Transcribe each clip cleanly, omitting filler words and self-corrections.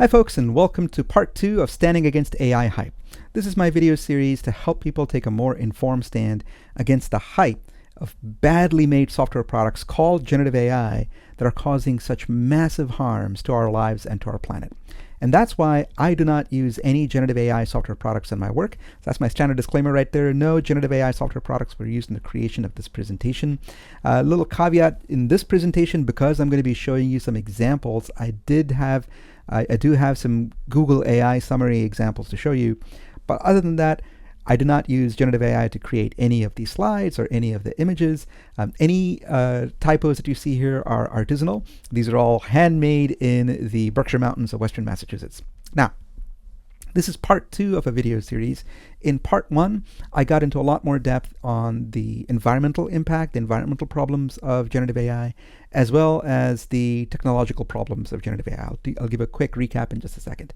Hi folks, and welcome to part 2 of Standing Against AI Hype. This is my video series to help people take a more informed stand against the hype of badly made software products called generative AI that are causing such massive harms to our lives and to our planet. And that's why I do not use any generative AI software products in my work. So that's my standard disclaimer right there. No generative AI software products were used in the creation of this presentation. A little caveat in this presentation, because I'm going to be showing you some examples, I do have some Google AI summary examples to show you. But other than that, I do not use generative AI to create any of these slides or any of the images. Any typos that you see here are artisanal. These are all handmade in the Berkshire Mountains of Western Massachusetts. Now, this is part 2 of a video series. In part 1, I got into a lot more depth on the environmental impact, the environmental problems of generative AI, as well as the technological problems of generative AI. I'll give a quick recap in just a second.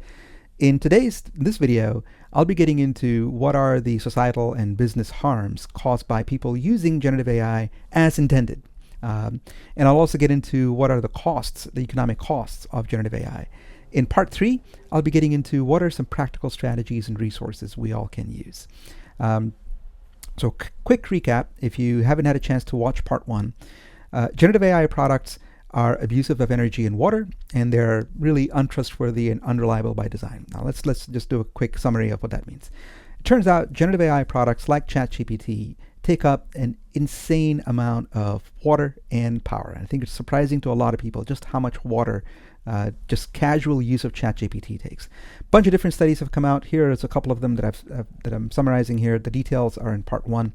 In this video, I'll be getting into what are the societal and business harms caused by people using generative AI as intended. And I'll also get into what are the costs, the economic costs of generative AI. In part 3, I'll be getting into what are some practical strategies and resources we all can use. So quick recap, if you haven't had a chance to watch part 1, generative AI products are abusive of energy and water, and they're really untrustworthy and unreliable by design. Now let's just do a quick summary of what that means. It turns out generative AI products like ChatGPT take up an insane amount of water and power. And I think it's surprising to a lot of people just how much water just casual use of ChatGPT takes. A bunch of different studies have come out. Here is a couple of them that I'm summarizing here. The details are in part 1.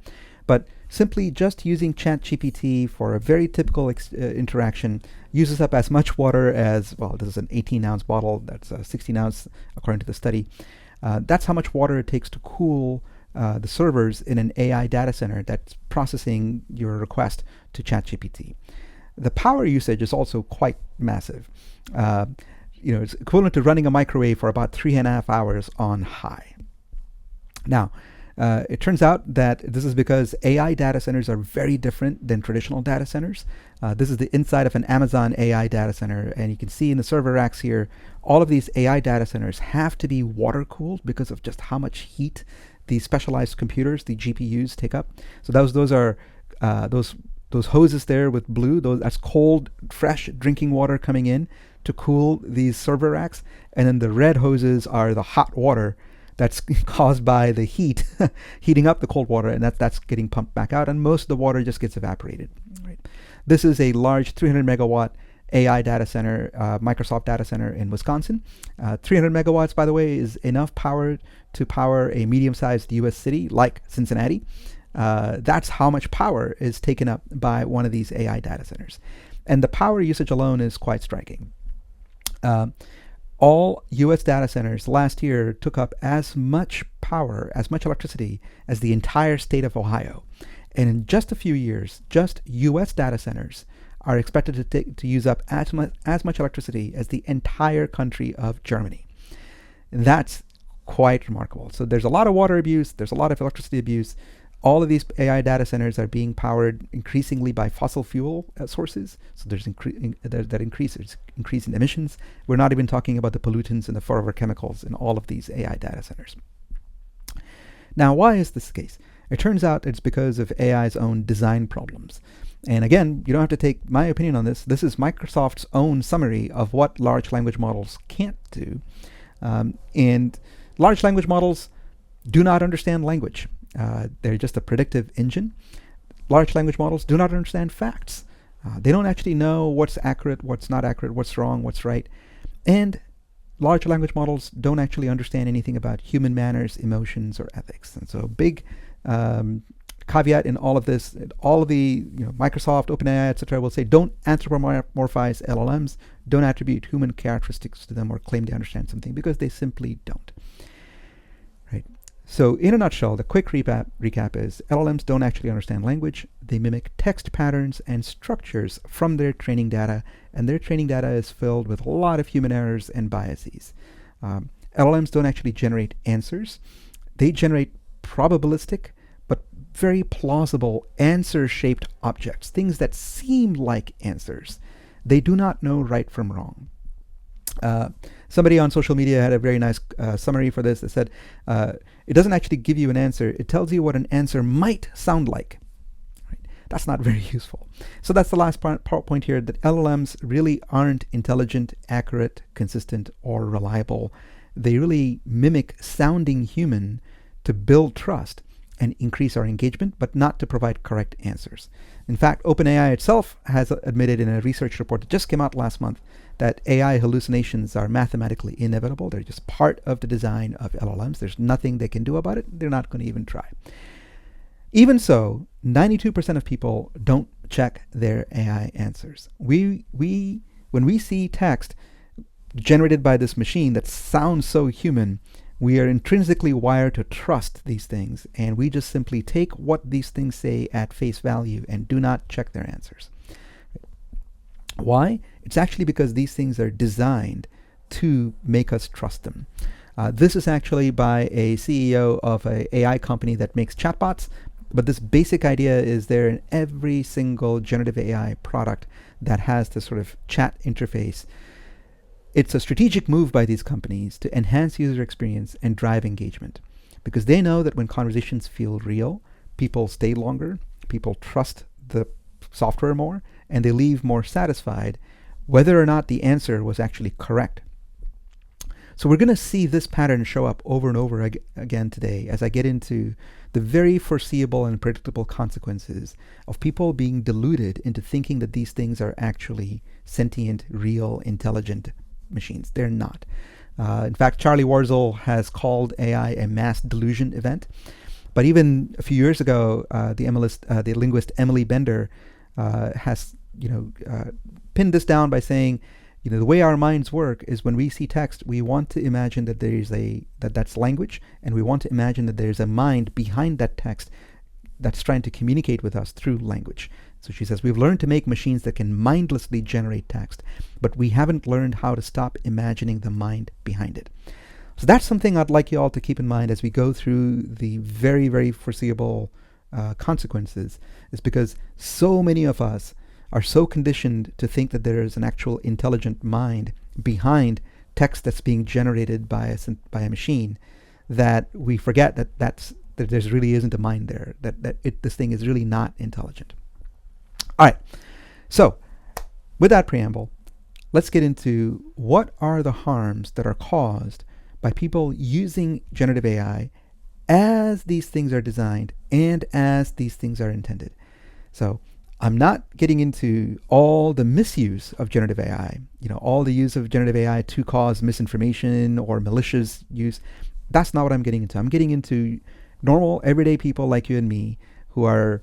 But simply just using ChatGPT for a very typical interaction uses up as much water as, well, this is an 18-ounce bottle. That's a 16 ounce according to the study. That's how much water it takes to cool the servers in an AI data center that's processing your request to ChatGPT. The power usage is also quite massive. It's equivalent to running a microwave for about 3.5 hours on high. Now, it turns out that this is because AI data centers are very different than traditional data centers. This is the inside of an Amazon AI data center, and you can see in the server racks here, all of these AI data centers have to be water cooled because of just how much heat these specialized computers, the GPUs, take up. So those are those hoses there with blue. That's cold, fresh drinking water coming in to cool these server racks, and then the red hoses are the hot water that's caused by the heat heating up the cold water, and that's getting pumped back out, and most of the water just gets evaporated. Right. This is a large 300 megawatt AI data center, Microsoft data center in Wisconsin. 300 megawatts, by the way, is enough power to power a medium-sized US city like Cincinnati. That's how much power is taken up by one of these AI data centers. And the power usage alone is quite striking. All US data centers last year took up as much power, as much electricity as the entire state of Ohio. And in just a few years, just US data centers are expected to use up as much electricity as the entire country of Germany. And that's quite remarkable. So there's a lot of water abuse, there's a lot of electricity abuse. All of these AI data centers are being powered increasingly by fossil fuel sources. So there's that increases in emissions. We're not even talking about the pollutants and the forever chemicals in all of these AI data centers. Now, why is this the case? It turns out it's because of AI's own design problems. And again, you don't have to take my opinion on this. This is Microsoft's own summary of what large language models can't do. And large language models do not understand language. They're just a predictive engine. Large language models do not understand facts. They don't actually know what's accurate, what's not accurate, what's wrong, what's right. And large language models don't actually understand anything about human manners, emotions, or ethics. And so big caveat in all of this, all of the Microsoft, OpenAI, etc. will say don't anthropomorphize LLMs, don't attribute human characteristics to them or claim they understand something, because they simply don't. Right. So in a nutshell, the quick recap is LLMs don't actually understand language. They mimic text patterns and structures from their training data, and their training data is filled with a lot of human errors and biases. LLMs don't actually generate answers. They generate probabilistic but very plausible answer-shaped objects, things that seem like answers. They do not know right from wrong. Uh, Somebody on social media had a very nice summary for this that said, it doesn't actually give you an answer, it tells you what an answer might sound like. Right? That's not very useful. So that's the last point here, that LLMs really aren't intelligent, accurate, consistent, or reliable. They really mimic sounding human to build trust and increase our engagement, but not to provide correct answers. In fact, OpenAI itself has admitted in a research report that just came out last month that AI hallucinations are mathematically inevitable. They're just part of the design of LLMs. There's nothing they can do about it. They're not going to even try. Even so, 92% of people don't check their AI answers. When we see text generated by this machine that sounds so human, we are intrinsically wired to trust these things, and we just simply take what these things say at face value and do not check their answers. Why? It's actually because these things are designed to make us trust them. This is actually by a CEO of an AI company that makes chatbots, but this basic idea is there in every single generative AI product that has this sort of chat interface. It's a strategic move by these companies to enhance user experience and drive engagement, because they know that when conversations feel real, people stay longer, people trust the software more, and they leave more satisfied, whether or not the answer was actually correct. So we're going to see this pattern show up over and over again today as I get into the very foreseeable and predictable consequences of people being deluded into thinking that these things are actually sentient, real, intelligent machines. They're not. In fact, Charlie Warzel has called AI a mass delusion event. But even a few years ago, the linguist Emily Bender has pinned this down by saying, the way our minds work is when we see text, we want to imagine that that's language, and we want to imagine that there's a mind behind that text that's trying to communicate with us through language. So she says, we've learned to make machines that can mindlessly generate text, but we haven't learned how to stop imagining the mind behind it. So that's something I'd like you all to keep in mind as we go through the very, very foreseeable consequences, is because so many of us are so conditioned to think that there is an actual intelligent mind behind text that's being generated by a machine, that we forget that there really isn't a mind there, this thing is really not intelligent. All right, so with that preamble, let's get into what are the harms that are caused by people using generative AI as these things are designed and as these things are intended. So I'm not getting into all the misuse of generative AI, all the use of generative AI to cause misinformation or malicious use. That's not what I'm getting into. I'm getting into normal, everyday people like you and me who are,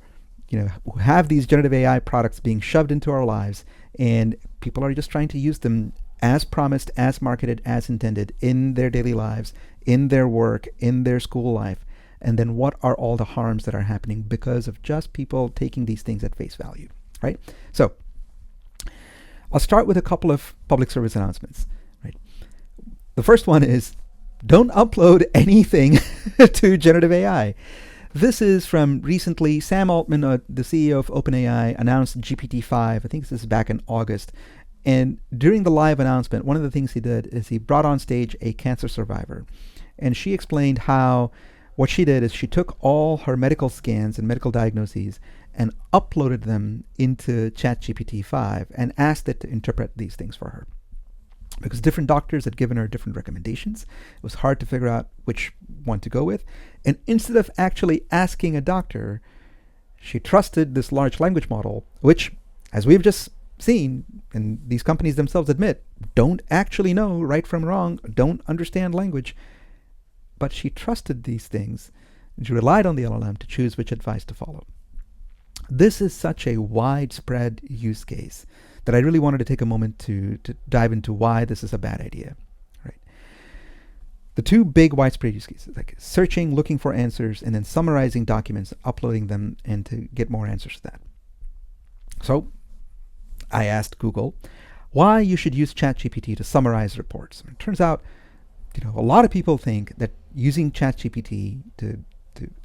who have these generative AI products being shoved into our lives, and people are just trying to use them as promised, as marketed, as intended in their daily lives, in their work, in their school life. And then what are all the harms that are happening because of just people taking these things at face value, right? So I'll start with a couple of public service announcements, right? The first one is, don't upload anything to generative AI. This is from recently. Sam Altman, the CEO of OpenAI, announced GPT-5. I think this is back in August. And during the live announcement, one of the things he did is he brought on stage a cancer survivor. And she explained how what she did is she took all her medical scans and medical diagnoses and uploaded them into ChatGPT-5 and asked it to interpret these things for her. Because different doctors had given her different recommendations, it was hard to figure out which one to go with. And instead of actually asking a doctor, she trusted this large language model, which, as we've just seen, and these companies themselves admit, don't actually know right from wrong, don't understand language. But she trusted these things, and she relied on the LLM to choose which advice to follow. This is such a widespread use case that I really wanted to take a moment to dive into why this is a bad idea. Right? The two big widespread use cases, like searching, looking for answers, and then summarizing documents, uploading them, and to get more answers to that. So I asked Google why you should use ChatGPT to summarize reports. It turns out, a lot of people think that using ChatGPT to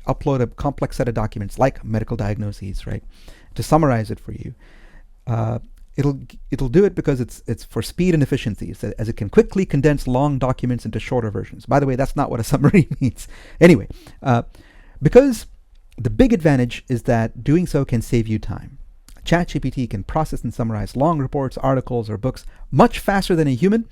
upload a complex set of documents like medical diagnoses, right, to summarize it for you, It'll it'll do it because it's for speed and efficiency, so as it can quickly condense long documents into shorter versions. By the way, that's not what a summary means. Anyway, because the big advantage is that doing so can save you time. ChatGPT can process and summarize long reports, articles, or books much faster than a human,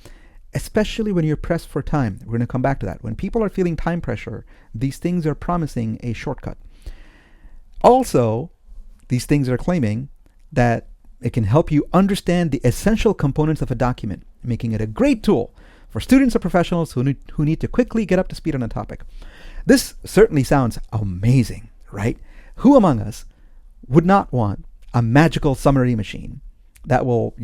especially when you're pressed for time. We're going to come back to that. When people are feeling time pressure, these things are promising a shortcut. Also, these things are claiming that it can help you understand the essential components of a document, making it a great tool for students or professionals who need to quickly get up to speed on a topic. This certainly sounds amazing, right? Who among us would not want a magical summary machine that will,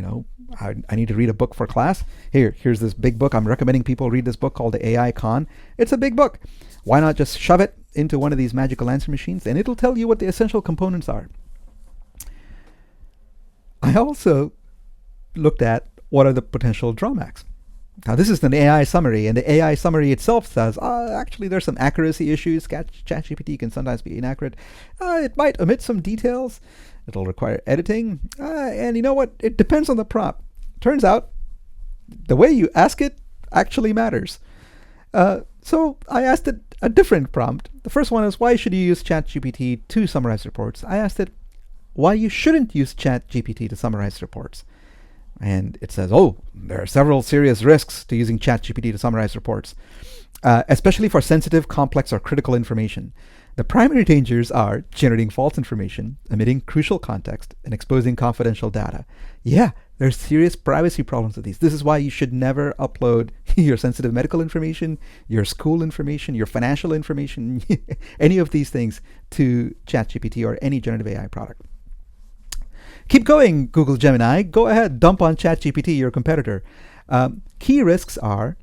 I need to read a book for class. Here's this big book. I'm recommending people read this book called The AI Con. It's a big book. Why not just shove it into one of these magical answer machines and it'll tell you what the essential components are. I also looked at what are the potential drawbacks. Now, this is an AI summary, and the AI summary itself says, actually, there's some accuracy issues. ChatGPT can sometimes be inaccurate. It might omit some details. It'll require editing. And you know what? It depends on the prompt. Turns out, the way you ask it actually matters. So I asked it a different prompt. The first one is, why should you use ChatGPT to summarize reports? I asked it, why you shouldn't use ChatGPT to summarize reports. And it says, there are several serious risks to using ChatGPT to summarize reports, especially for sensitive, complex, or critical information. The primary dangers are generating false information, omitting crucial context, and exposing confidential data. Yeah, there's serious privacy problems with these. This is why you should never upload your sensitive medical information, your school information, your financial information, any of these things to ChatGPT or any generative AI product. Keep going, Google Gemini. Go ahead, dump on ChatGPT, your competitor. Key risks are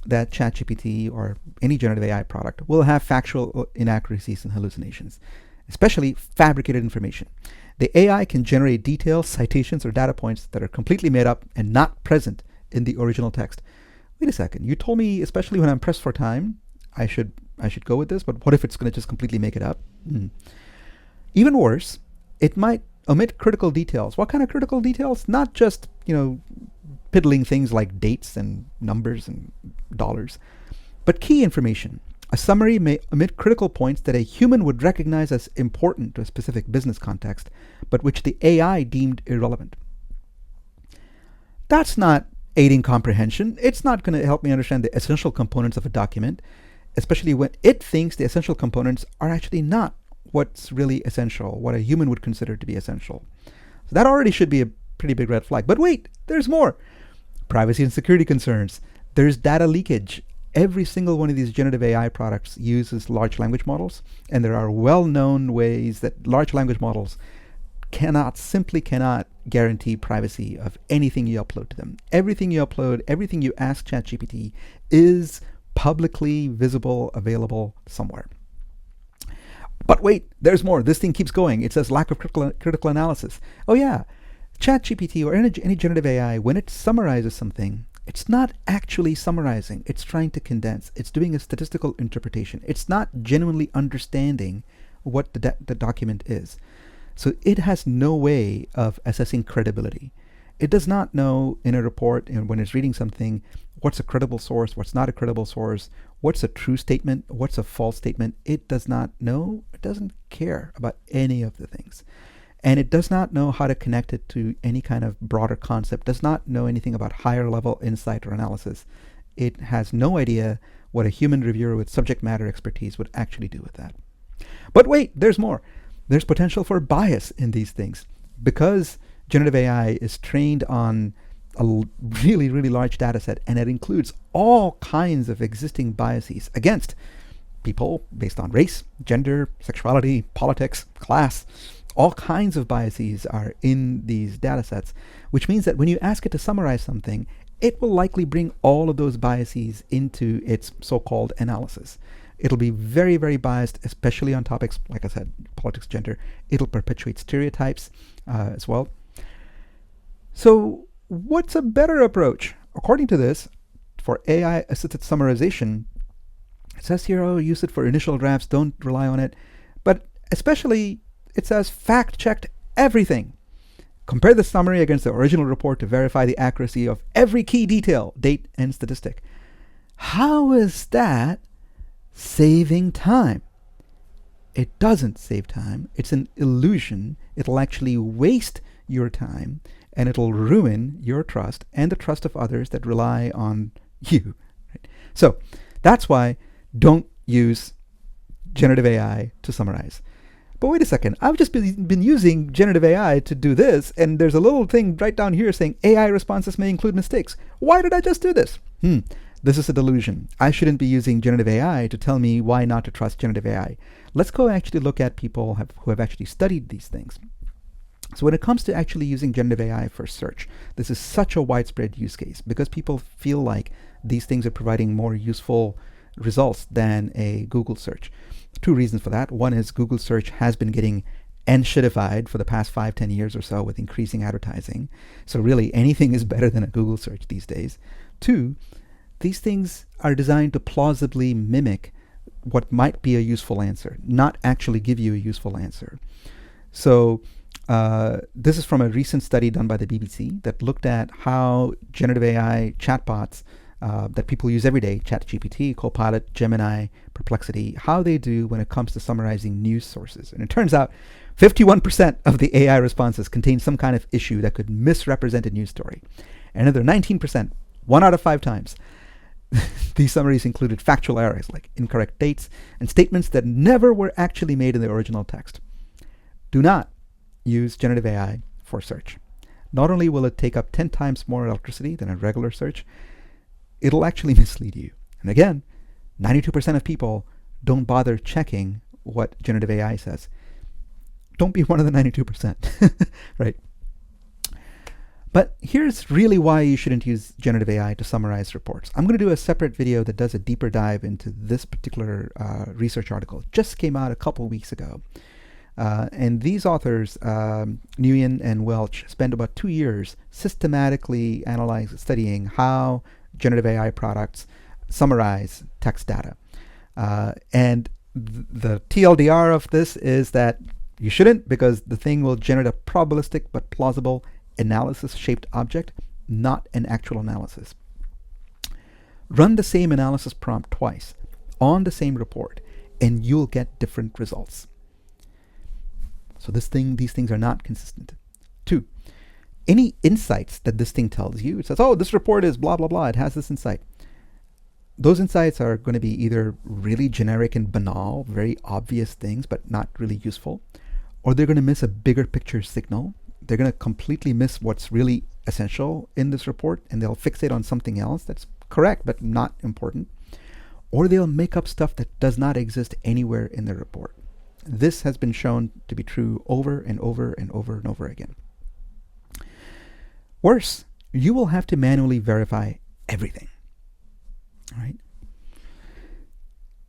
that ChatGPT or any generative AI product will have factual inaccuracies and hallucinations, especially fabricated information. The AI can generate details, citations, or data points that are completely made up and not present in the original text. Wait a second, you told me, especially when I'm pressed for time, I should go with this, but what if it's going to just completely make it up? Even worse, it might omit critical details. What kind of critical details? Not just, piddling things like dates and numbers and dollars, but key information. A summary may omit critical points that a human would recognize as important to a specific business context, but which the AI deemed irrelevant. That's not aiding comprehension. It's not going to help me understand the essential components of a document, especially when it thinks the essential components are actually not what's really essential, what a human would consider to be essential. So that already should be a pretty big red flag. But wait, there's more. Privacy and security concerns. There's data leakage. Every single one of these generative AI products uses large language models, and there are well-known ways that large language models simply cannot guarantee privacy of anything you upload to them. Everything you upload, everything you ask ChatGPT is publicly visible, available somewhere. But wait, there's more. This thing keeps going. It says lack of critical analysis. Oh yeah, ChatGPT or any generative AI, when it summarizes something, it's not actually summarizing. It's trying to condense. It's doing a statistical interpretation. It's not genuinely understanding what the document is. So it has no way of assessing credibility. It does not know in a report, and when it's reading something, what's a credible source, what's not a credible source, what's a true statement, what's a false statement. It does not know. It doesn't care about any of the things. And it does not know how to connect it to any kind of broader concept, does not know anything about higher level insight or analysis. It has no idea what a human reviewer with subject matter expertise would actually do with that. But wait, there's more. There's potential for bias in these things. Because generative AI is trained on a really, really large data set, and it includes all kinds of existing biases against people based on race, gender, sexuality, politics, class. All kinds of biases are in these data sets, which means that when you ask it to summarize something, it will likely bring all of those biases into its so-called analysis. It'll be very, very biased, especially on topics, like I said, politics, gender. It'll perpetuate stereotypes as well. So what's a better approach? According to this, for AI-assisted summarization, it says here, use it for initial drafts, don't rely on it. But especially, it says fact-checked everything. Compare the summary against the original report to verify the accuracy of every key detail, date, and statistic. How is that saving time? It doesn't save time. It's an illusion. It'll actually waste your time, and it'll ruin your trust and the trust of others that rely on you. Right? So that's why don't use generative AI to summarize. But wait a second, I've just been using generative AI to do this, and there's a little thing right down here saying AI responses may include mistakes. Why did I just do this? This is a delusion. I shouldn't be using generative AI to tell me why not to trust generative AI. Let's go actually look at people who have actually studied these things. So when it comes to actually using generative AI for search, this is such a widespread use case because people feel like these things are providing more useful results than a Google search. Two reasons for that. One is Google search has been getting enshittified for the past 5-10 years or so with increasing advertising. So really anything is better than a Google search these days. Two, these things are designed to plausibly mimic what might be a useful answer, not actually give you a useful answer. So this is from a recent study done by the BBC that looked at how generative AI chatbots that people use every day, ChatGPT, Copilot, Gemini, Perplexity, how they do when it comes to summarizing news sources. And it turns out 51% of the AI responses contain some kind of issue that could misrepresent a news story. Another 19%, 1 out of 5 times, these summaries included factual errors like incorrect dates and statements that never were actually made in the original text. Do not use generative AI for search. Not only will it take up 10 times more electricity than a regular search, it'll actually mislead you. And again, 92% of people don't bother checking what generative AI says. Don't be one of the 92%, right? But here's really why you shouldn't use generative AI to summarize reports. I'm going to do a separate video that does a deeper dive into this particular research article. It just came out a couple weeks ago. And these authors, Nguyen and Welch, spent about 2 years systematically studying how generative AI products summarize text data. And the TLDR of this is that you shouldn't, because the thing will generate a probabilistic but plausible analysis-shaped object, not an actual analysis. Run the same analysis prompt twice on the same report, and you'll get different results. So these things are not consistent. 2, any insights that this thing tells you, it says, oh, this report is blah, blah, blah, it has this insight. Those insights are going to be either really generic and banal, very obvious things, but not really useful, or they're going to miss a bigger picture signal. They're going to completely miss what's really essential in this report, and they'll fixate on something else that's correct but not important, or they'll make up stuff that does not exist anywhere in the report. This has been shown to be true over and over and over and over again. Worse, you will have to manually verify everything. All right?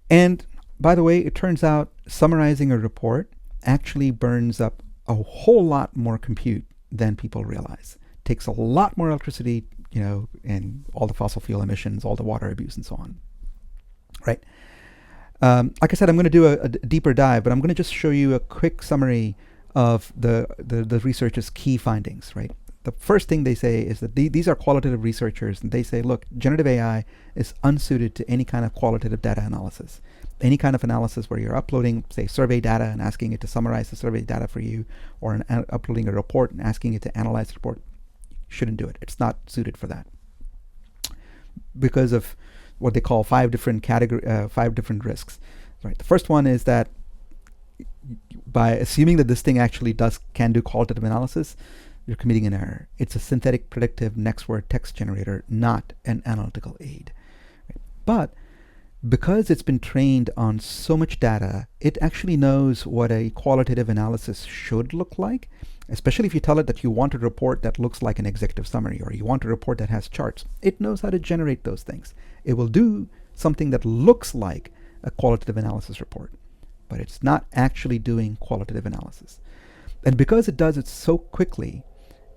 And by the way, it turns out summarizing a report actually burns up a whole lot more compute than people realize. It takes a lot more electricity, and all the fossil fuel emissions, all the water abuse, and so on. Right? Like I said, I'm going to do a deeper dive, but I'm going to just show you a quick summary of the researchers' key findings. Right? The first thing they say is that these are qualitative researchers, and they say, look, generative AI is unsuited to any kind of qualitative data analysis. Any kind of analysis where you're uploading, say, survey data and asking it to summarize the survey data for you, or uploading a report and asking it to analyze the report, you shouldn't do it. It's not suited for that because of what they call 5 different risks. Right. The first one is that by assuming that this thing actually can do qualitative analysis, you're committing an error. It's a synthetic predictive next word text generator, not an analytical aid. Right. But because it's been trained on so much data, it actually knows what a qualitative analysis should look like, especially if you tell it that you want a report that looks like an executive summary, or you want a report that has charts. It knows how to generate those things. It will do something that looks like a qualitative analysis report, but it's not actually doing qualitative analysis. And because it does it so quickly,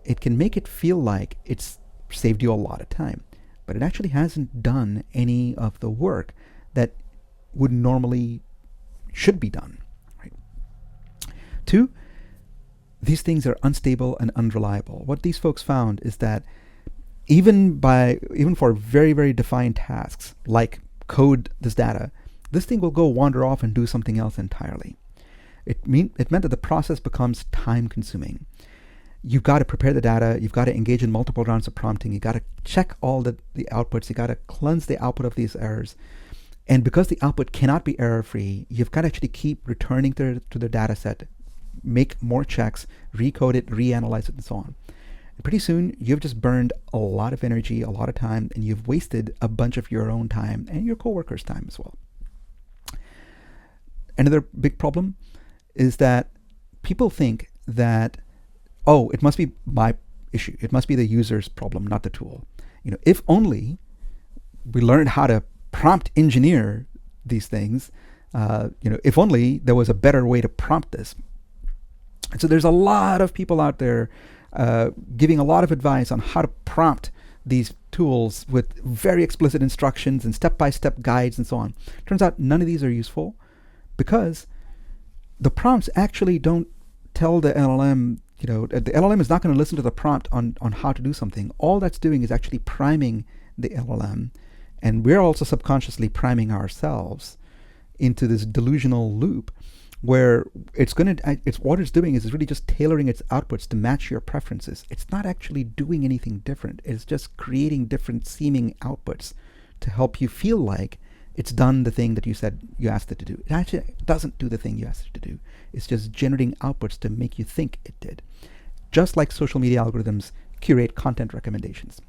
it can make it feel like it's saved you a lot of time, but it actually hasn't done any of the work that should be done. Right? 2, these things are unstable and unreliable. What these folks found is that even for very, very defined tasks, like code this data, this thing will go wander off and do something else entirely. It meant that the process becomes time consuming. You've got to prepare the data, you've got to engage in multiple rounds of prompting, you've got to check all the outputs, you've got to cleanse the output of these errors. And because the output cannot be error-free, you've got to actually keep returning to the data set, make more checks, recode it, reanalyze it, and so on. And pretty soon, you've just burned a lot of energy, a lot of time, and you've wasted a bunch of your own time and your coworkers' time as well. Another big problem is that people think that, oh, it must be my issue. It must be the user's problem, not the tool. If only we learned how to prompt engineer these things, if only there was a better way to prompt this. And so there's a lot of people out there giving a lot of advice on how to prompt these tools with very explicit instructions and step-by-step guides and so on. Turns out none of these are useful because the prompts actually don't tell the LLM, the LLM is not going to listen to the prompt on how to do something. All that's doing is actually priming the LLM. And we're also subconsciously priming ourselves into this delusional loop where what it's doing is really just tailoring its outputs to match your preferences. It's not actually doing anything different. It's just creating different seeming outputs to help you feel like it's done the thing that you said you asked it to do. It actually doesn't do the thing you asked it to do. It's just generating outputs to make you think it did. Just like social media algorithms curate content recommendations.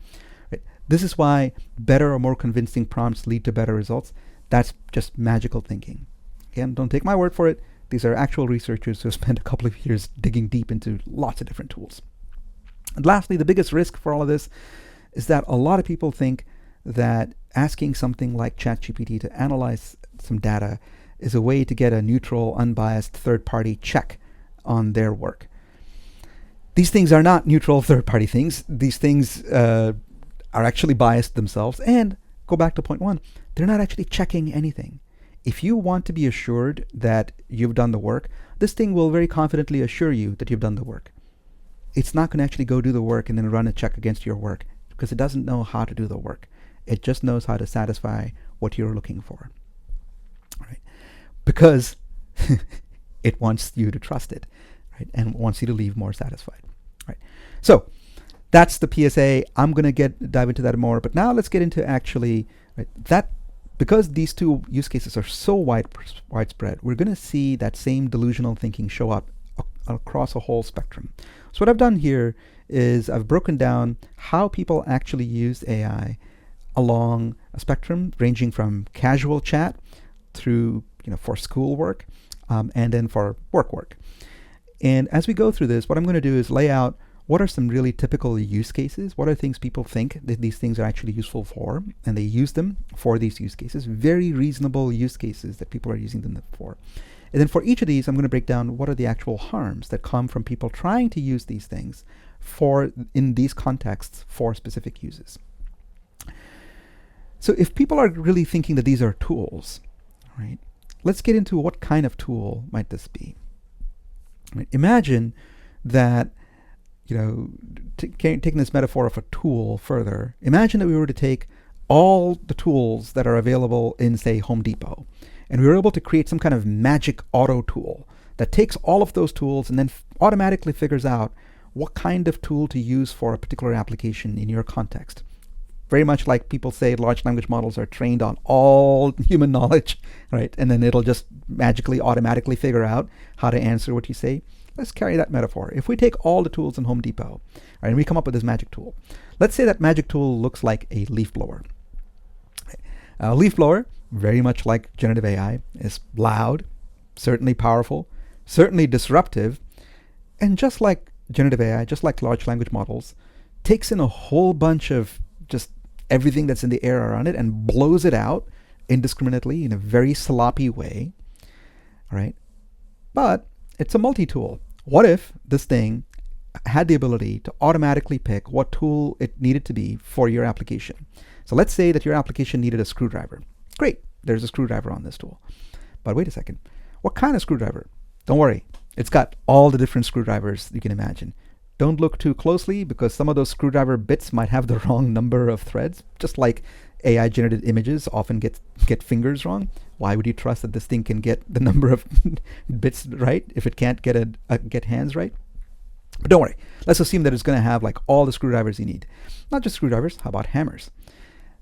Right? This is why better or more convincing prompts lead to better results. That's just magical thinking. Again, don't take my word for it. These are actual researchers who have spent a couple of years digging deep into lots of different tools. And lastly, the biggest risk for all of this is that a lot of people think that asking something like ChatGPT to analyze some data is a way to get a neutral, unbiased third-party check on their work. These things are not neutral third-party things. These things are actually biased themselves. And go back to point one, they're not actually checking anything. If you want to be assured that you've done the work, this thing will very confidently assure you that you've done the work. It's not going to actually go do the work and then run a check against your work because it doesn't know how to do the work. It just knows how to satisfy what you're looking for. Right? Because it wants you to trust it, right? And wants you to leave more satisfied. Right? So that's the PSA. I'm going to dive into that more, but now let's get into actually that. Because these two use cases are so widespread, we're going to see that same delusional thinking show up across a whole spectrum. So what I've done here is I've broken down how people actually use AI along a spectrum ranging from casual chat through, for schoolwork, and then for work. And as we go through this, what I'm going to do is lay out what are some really typical use cases? What are things people think that these things are actually useful for? And they use them for these use cases. Very reasonable use cases that people are using them for. And then for each of these, I'm going to break down what are the actual harms that come from people trying to use these things in these contexts for specific uses. So if people are really thinking that these are tools, right, let's get into what kind of tool might this be. Right, imagine that taking this metaphor of a tool further, imagine that we were to take all the tools that are available in, say, Home Depot, and we were able to create some kind of magic auto tool that takes all of those tools and then automatically figures out what kind of tool to use for a particular application in your context. Very much like people say large language models are trained on all human knowledge, right? And then it'll just magically, automatically figure out how to answer what you say. Let's carry that metaphor. If we take all the tools in Home Depot, right, and we come up with this magic tool, let's say that magic tool looks like a leaf blower. A leaf blower, very much like generative AI, is loud, certainly powerful, certainly disruptive, and just like generative AI, just like large language models, takes in a whole bunch of just everything that's in the air around it and blows it out indiscriminately in a very sloppy way, all right? But it's a multi-tool. What if this thing had the ability to automatically pick what tool it needed to be for your application? So let's say that your application needed a screwdriver. Great, there's a screwdriver on this tool. But wait a second, what kind of screwdriver? Don't worry, It's got all the different screwdrivers you can imagine. Don't look too closely because some of those screwdriver bits might have the wrong number of threads, just like AI generated images often get fingers wrong. Why would you trust that this thing can get the number of bits right if it can't get hands right? But don't worry. Let's assume that it's going to have like all the screwdrivers you need. Not just screwdrivers. How about hammers?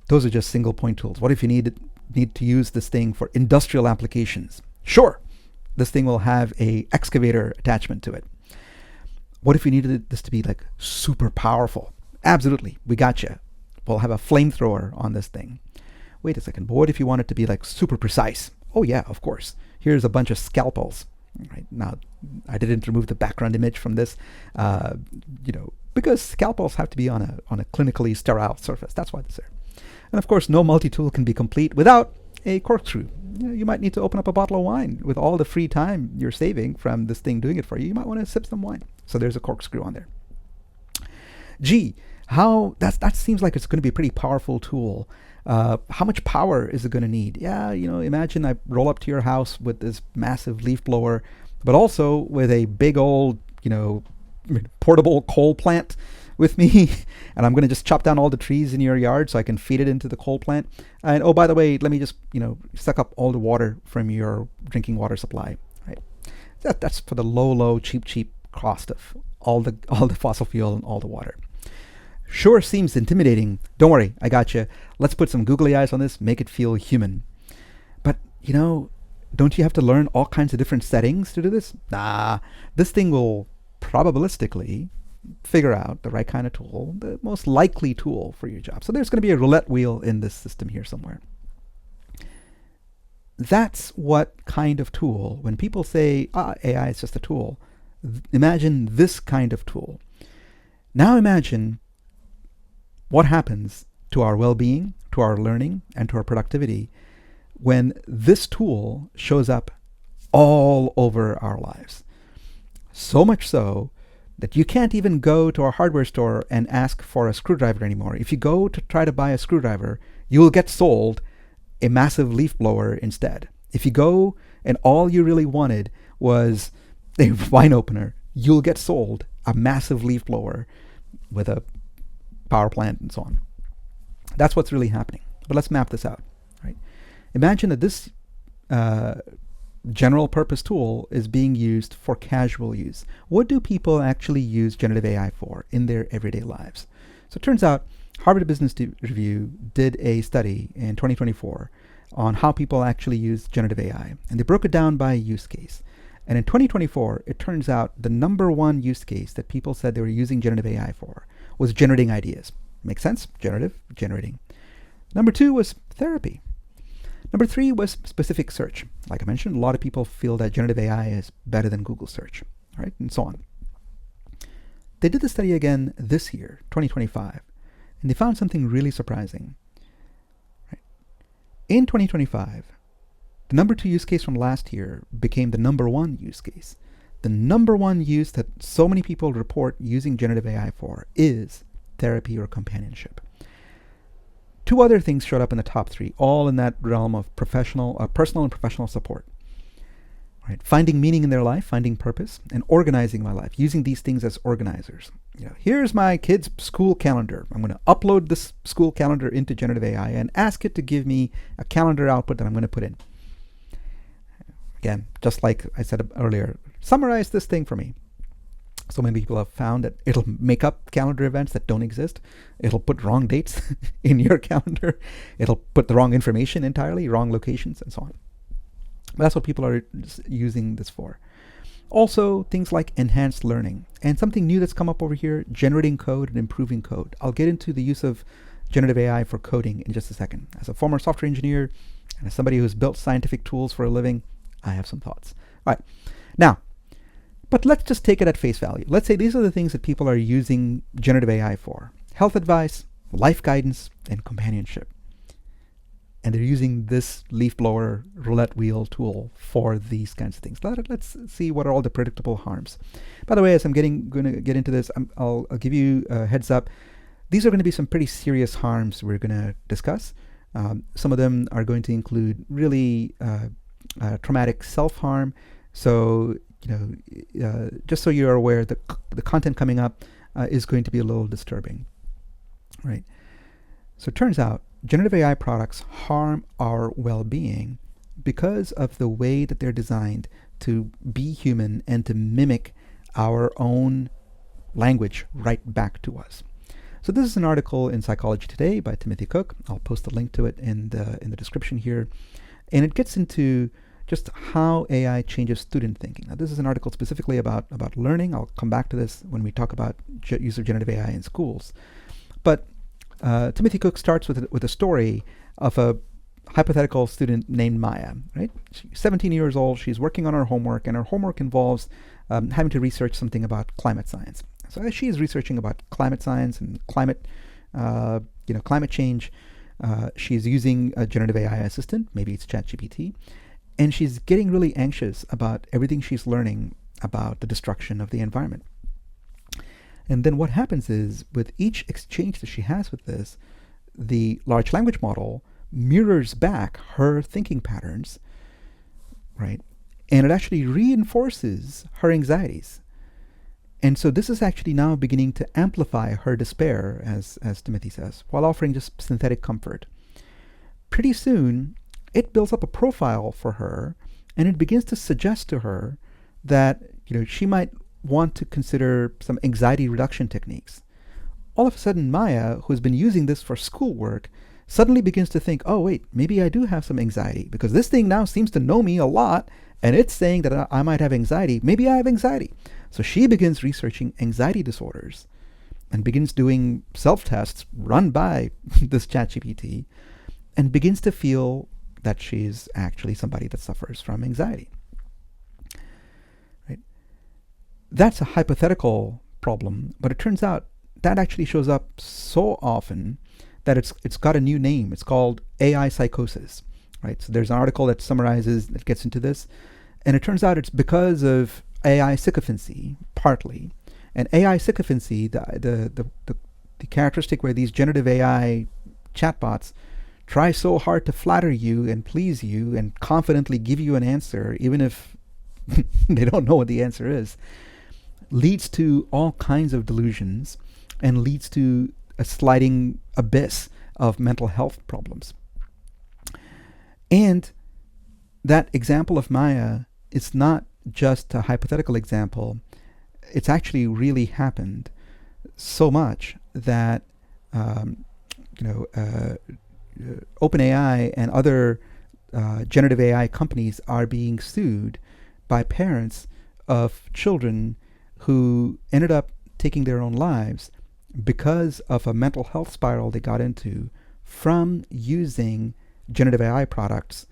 Those are just single point tools. What if you need to use this thing for industrial applications? Sure, this thing will have a excavator attachment to it. What if you needed this to be like super powerful? Absolutely, we got you. We'll have a flamethrower on this thing. Wait a second, but what if you want it to be like super precise? Oh yeah, of course. Here's a bunch of scalpels. Right now, I didn't remove the background image from this, because scalpels have to be on a clinically sterile surface. That's why it's there. And of course, no multi-tool can be complete without a corkscrew. You might need to open up a bottle of wine with all the free time you're saving from this thing doing it for you. You might want to sip some wine. So there's a corkscrew on there. Gee, that seems like it's going to be a pretty powerful tool. How much power is it going to need? Yeah, imagine I roll up to your house with this massive leaf blower, but also with a big old, portable coal plant with me, and I'm going to just chop down all the trees in your yard so I can feed it into the coal plant. And oh, by the way, let me just, suck up all the water from your drinking water supply. Right? That's for the low, cheap cost of all the fossil fuel and all the water. Sure seems intimidating. Don't worry, I got you. Let's put some googly eyes on this, make it feel human. But, don't you have to learn all kinds of different settings to do this? Nah, this thing will probabilistically figure out the right kind of tool, the most likely tool for your job. So there's going to be a roulette wheel in this system here somewhere. That's what kind of tool, when people say, AI is just a tool, imagine this kind of tool. Now imagine what happens to our well-being, to our learning, and to our productivity when this tool shows up all over our lives. So much so that you can't even go to a hardware store and ask for a screwdriver anymore. If you go to try to buy a screwdriver, you will get sold a massive leaf blower instead. If you go and all you really wanted was a wine opener, you'll get sold a massive leaf blower with a power plant and so on. That's what's really happening. But let's map this out. Right? Imagine that this general purpose tool is being used for casual use. What do people actually use generative AI for in their everyday lives? So it turns out Harvard Business Review did a study in 2024 on how people actually use generative AI, and they broke it down by use case. And in 2024, it turns out the number one use case that people said they were using generative AI for was generating ideas. Makes sense? Generating. Number 2 was therapy. Number 3 was specific search. Like I mentioned, a lot of people feel that generative AI is better than Google search, right? And so on. They did the study again this year, 2025, and they found something really surprising. Right? In 2025, the number 2 use case from last year became the number 1 use case. The number 1 use that so many people report using generative AI for is therapy or companionship. 2 other things showed up in the top 3, all in that realm of personal and professional support. Right? Finding meaning in their life, finding purpose, and organizing my life, using these things as organizers. Here's my kid's school calendar. I'm going to upload this school calendar into generative AI and ask it to give me a calendar output that I'm going to put in. Again, just like I said earlier, summarize this thing for me. So many people have found that it'll make up calendar events that don't exist. It'll put wrong dates in your calendar. It'll put the wrong information entirely, wrong locations, and so on. But that's what people are using this for. Also, things like enhanced learning. And something new that's come up over here, generating code and improving code. I'll get into the use of generative AI for coding in just a second. As a former software engineer and as somebody who's built scientific tools for a living, I have some thoughts. All right. Now, but let's just take it at face value. Let's say these are the things that people are using generative AI for. Health advice, life guidance, and companionship. And they're using this leaf blower roulette wheel tool for these kinds of things. Let's see what are all the predictable harms. By the way, as I'm going to get into this, I'll give you a heads up. These are going to be some pretty serious harms we're going to discuss. Some of them are going to include really traumatic self-harm. So just so you're aware, the content coming up is going to be a little disturbing, right? So it turns out generative AI products harm our well-being because of the way that they're designed to be human and to mimic our own language right back to us. So this is an article in Psychology Today by Timothy Cook. I'll post a link to it in the description here. And it gets into just how AI changes student thinking. Now, this is an article specifically about learning. I'll come back to this when we talk about use of generative AI in schools. But Timothy Cook starts with a story of a hypothetical student named Maya, right? She's 17 years old. She's working on her homework, and her homework involves having to research something about climate science. So as she is researching about climate science and climate change, she's using a generative AI assistant, maybe it's ChatGPT, and she's getting really anxious about everything she's learning about the destruction of the environment. And then what happens is, with each exchange that she has with this, the large language model mirrors back her thinking patterns, right? And it actually reinforces her anxieties. And so this is actually now beginning to amplify her despair, as Timothy says, while offering just synthetic comfort. Pretty soon, it builds up a profile for her, and it begins to suggest to her that she might want to consider some anxiety reduction techniques. All of a sudden, Maya, who's been using this for schoolwork, suddenly begins to think, oh wait, maybe I do have some anxiety, because this thing now seems to know me a lot, and it's saying that I might have anxiety. Maybe I have anxiety. So she begins researching anxiety disorders and begins doing self-tests run by this ChatGPT, and begins to feel that she's actually somebody that suffers from anxiety. Right? That's a hypothetical problem, but it turns out that actually shows up so often that it's got a new name. It's called AI psychosis. Right? So there's an article that gets into this, and it turns out it's because of AI sycophancy, partly. And AI sycophancy, the characteristic where these generative AI chatbots try so hard to flatter you and please you and confidently give you an answer, even if they don't know what the answer is, leads to all kinds of delusions and leads to a sliding abyss of mental health problems. And that example of Maya is not just a hypothetical example. It's actually really happened so much that OpenAI and other generative AI companies are being sued by parents of children who ended up taking their own lives because of a mental health spiral they got into from using generative AI products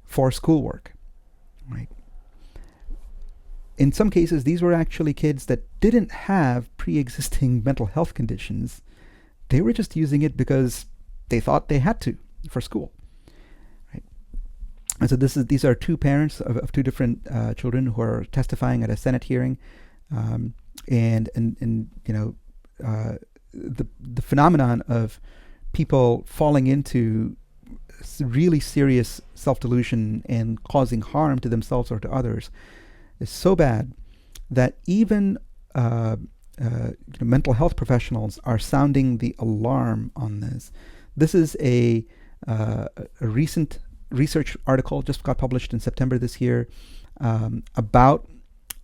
for schoolwork, right? In some cases, these were actually kids that didn't have pre-existing mental health conditions. They were just using it because they thought they had to for school, right? And so these are two parents of two different children who are testifying at a Senate hearing, the phenomenon of people falling into really serious self-delusion and causing harm to themselves or to others is so bad that even mental health professionals are sounding the alarm on this. This is a recent research article, just got published in September this year, about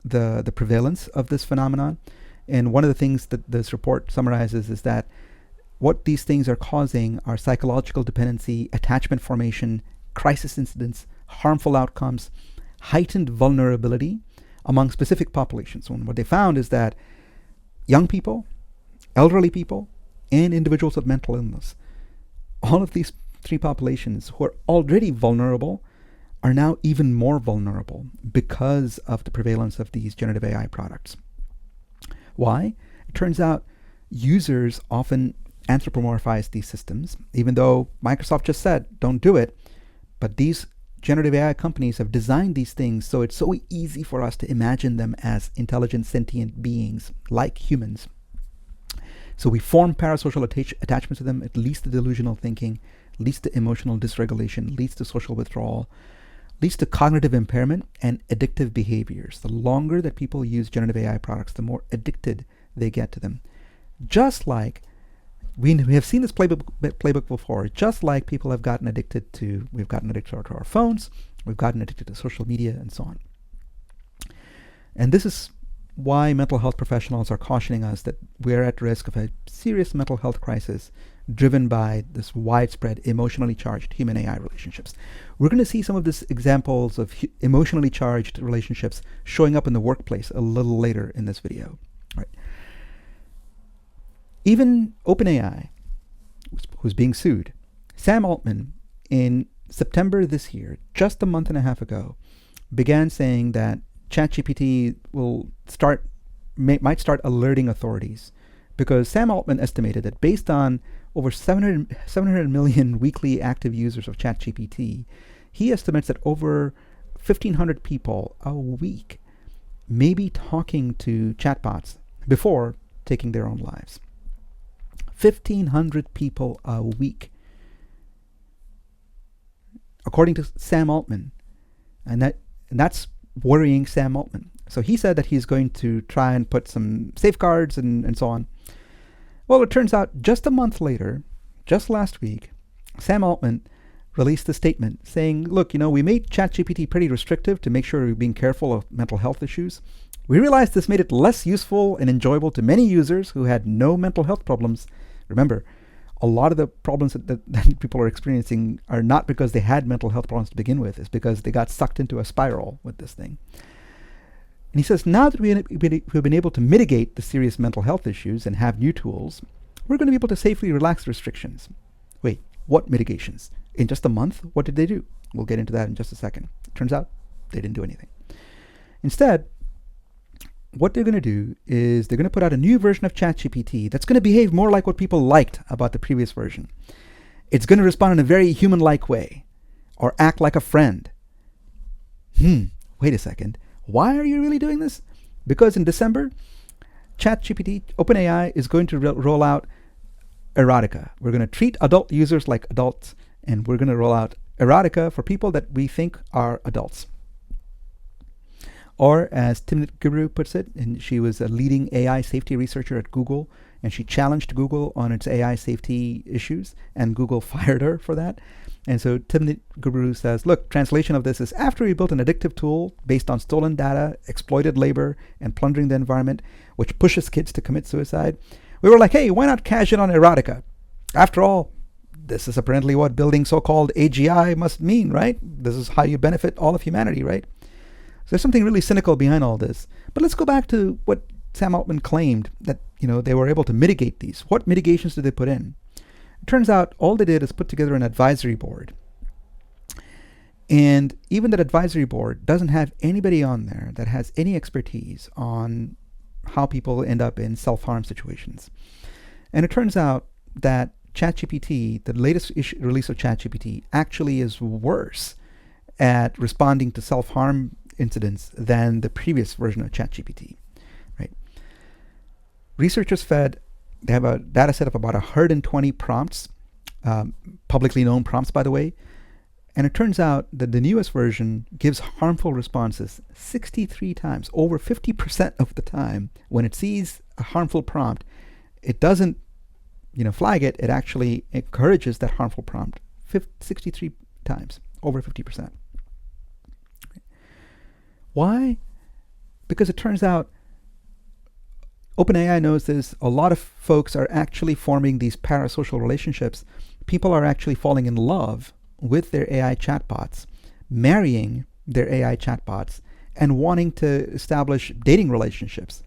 the prevalence of this phenomenon. And one of the things that this report summarizes is that what these things are causing are psychological dependency, attachment formation, crisis incidents, harmful outcomes, heightened vulnerability among specific populations. And what they found is that young people, elderly people, and individuals with mental illness, all of these three populations who are already vulnerable are now even more vulnerable because of the prevalence of these generative AI products. Why? It turns out users often anthropomorphize these systems, even though Microsoft just said, don't do it. But these generative AI companies have designed these things so it's so easy for us to imagine them as intelligent, sentient beings like humans. So we form parasocial attachments to them. It leads to delusional thinking, leads to emotional dysregulation, leads to social withdrawal, leads to cognitive impairment and addictive behaviors. The longer that people use generative AI products, the more addicted they get to them. Just like we have seen this playbook before, just like people have gotten addicted to, we've gotten addicted to our phones, we've gotten addicted to social media, and so on. And this is why mental health professionals are cautioning us that we're at risk of a serious mental health crisis driven by this widespread emotionally charged human AI relationships. We're going to see some of these examples of emotionally charged relationships showing up in the workplace a little later in this video. Right. Even OpenAI, who's being sued, Sam Altman, in September this year, just a month and a half ago, began saying that ChatGPT might start alerting authorities, because Sam Altman estimated that based on over 700 million weekly active users of ChatGPT, he estimates that over 1,500 people a week may be talking to chatbots before taking their own lives. 1,500 people a week, according to Sam Altman, and that's worrying Sam Altman. So he said that he's going to try and put some safeguards and so on. Well, it turns out just a month later, just last week, Sam Altman released a statement saying, look, we made ChatGPT pretty restrictive to make sure we're being careful of mental health issues. We realized this made it less useful and enjoyable to many users who had no mental health problems. Remember, a lot of the problems that people are experiencing are not because they had mental health problems to begin with. It's because they got sucked into a spiral with this thing. And he says, now that we've been able to mitigate the serious mental health issues and have new tools, we're going to be able to safely relax restrictions. Wait, what mitigations? In just a month, what did they do? We'll get into that in just a second. Turns out they didn't do anything. Instead, what they're going to do is they're going to put out a new version of ChatGPT that's going to behave more like what people liked about the previous version. It's going to respond in a very human-like way, or act like a friend. Wait a second. Why are you really doing this? Because in December, ChatGPT, OpenAI, is going to roll out erotica. We're going to treat adult users like adults, and we're going to roll out erotica for people that we think are adults. Or as Timnit Gebru puts it, and she was a leading AI safety researcher at Google, and she challenged Google on its AI safety issues, and Google fired her for that. And so Timnit Gebru says, look, translation of this is, after we built an addictive tool based on stolen data, exploited labor, and plundering the environment, which pushes kids to commit suicide, we were like, hey, why not cash in on erotica? After all, this is apparently what building so-called AGI must mean, right? This is how you benefit all of humanity, right? So there's something really cynical behind all this. But let's go back to what Sam Altman claimed, that they were able to mitigate these. What mitigations did they put in? It turns out all they did is put together an advisory board. And even that advisory board doesn't have anybody on there that has any expertise on how people end up in self-harm situations. And it turns out that ChatGPT, the latest release of ChatGPT, actually is worse at responding to self-harm incidents than the previous version of ChatGPT. Right? Researchers they have a data set of about 120 prompts, publicly known prompts, by the way. And it turns out that the newest version gives harmful responses 63 times, over 50% of the time. When it sees a harmful prompt, it doesn't flag it. It actually encourages that harmful prompt 63 times, over 50%. Why? Because it turns out OpenAI knows this. A lot of folks are actually forming these parasocial relationships. People are actually falling in love with their AI chatbots, marrying their AI chatbots, and wanting to establish dating relationships.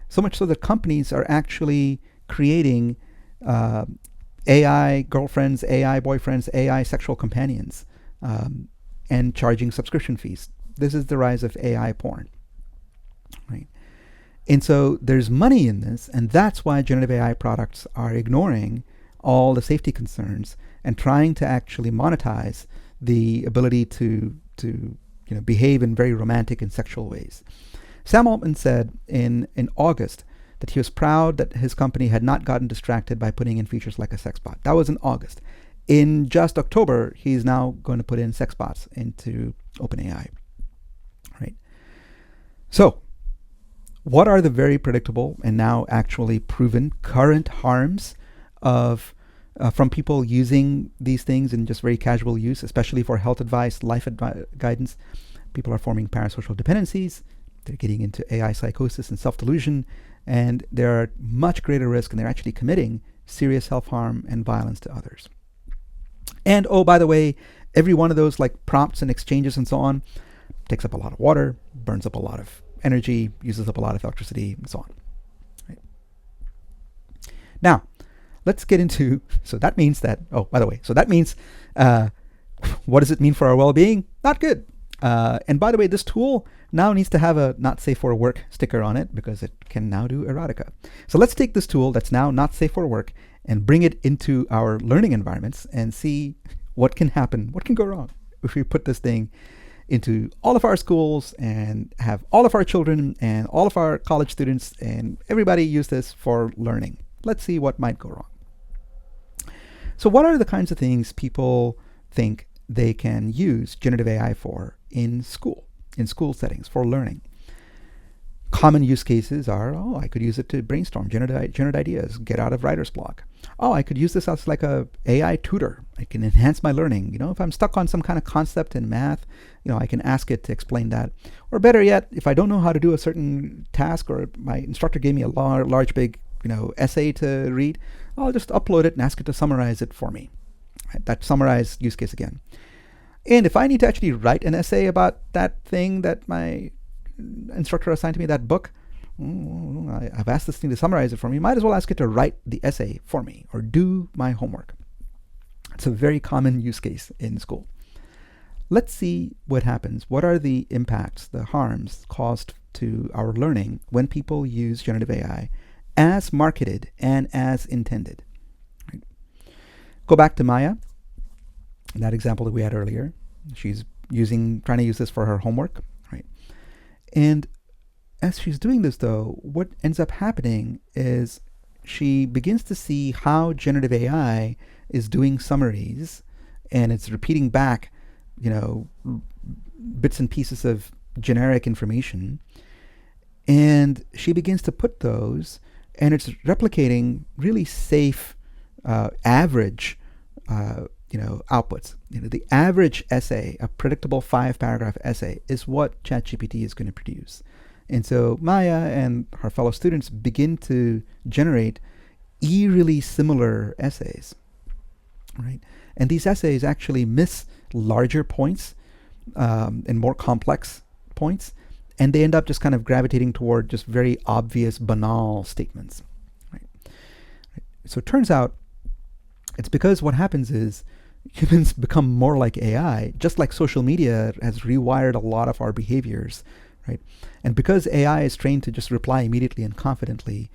So much so that companies are actually creating AI girlfriends, AI boyfriends, AI sexual companions, and charging subscription fees. This is the rise of AI porn, right? And so there's money in this, and that's why generative AI products are ignoring all the safety concerns and trying to actually monetize the ability to behave in very romantic and sexual ways. Sam Altman said in August that he was proud that his company had not gotten distracted by putting in features like a sex bot. That was in August. In just October, he's now going to put in sex bots into OpenAI, right? So, what are the very predictable and now actually proven current harms of from people using these things in just very casual use, especially for health advice, life guidance? People are forming parasocial dependencies. They're getting into AI psychosis and self-delusion, and they're at much greater risk, and they're actually committing serious self-harm and violence to others. And oh, by the way, every one of those like prompts and exchanges and so on takes up a lot of water, burns up a lot of energy, uses up a lot of electricity, and so on. Right. Now, let's get into, so that means that, oh, by the way, so that means, what does it mean for our well-being? Not good. And by the way, this tool now needs to have a not safe for work sticker on it because it can now do erotica. So let's take this tool that's now not safe for work and bring it into our learning environments and see what can happen, what can go wrong if we put this thing into all of our schools and have all of our children and all of our college students and everybody use this for learning. Let's see what might go wrong. So what are the kinds of things people think they can use generative AI for in school settings for learning? Common use cases are, oh, I could use it to brainstorm, generate ideas, get out of writer's block. Oh, I could use this as like a AI tutor. I can enhance my learning. You know, if I'm stuck on some kind of concept in math, you know, I can ask it to explain that. Or better yet, if I don't know how to do a certain task, or my instructor gave me a large, big, you know, essay to read, I'll just upload it and ask it to summarize it for me. Right? That summarized use case again. And if I need to actually write an essay about that thing that my instructor assigned to me, that book, I've asked this thing to summarize it for me, might as well ask it to write the essay for me or do my homework. It's a very common use case in school. Let's see what happens. What are the impacts, the harms caused to our learning when people use generative AI as marketed and as intended? Right. Go back to Maya, that example that we had earlier. She's trying to use this for her homework, right? And as she's doing this, though, what ends up happening is she begins to see how generative AI is doing summaries, and it's repeating back, you know, bits and pieces of generic information, and she begins to put those, and it's replicating really safe, average, outputs. The average essay, a predictable 5-paragraph essay, is what ChatGPT is going to produce. And so Maya and her fellow students begin to generate eerily similar essays, right? And these essays actually miss larger points and more complex points, and they end up just kind of gravitating toward just very obvious, banal statements, right? So it turns out it's because what happens is humans become more like AI, just like social media has rewired a lot of our behaviors, right? And because AI is trained to just reply immediately and confidently,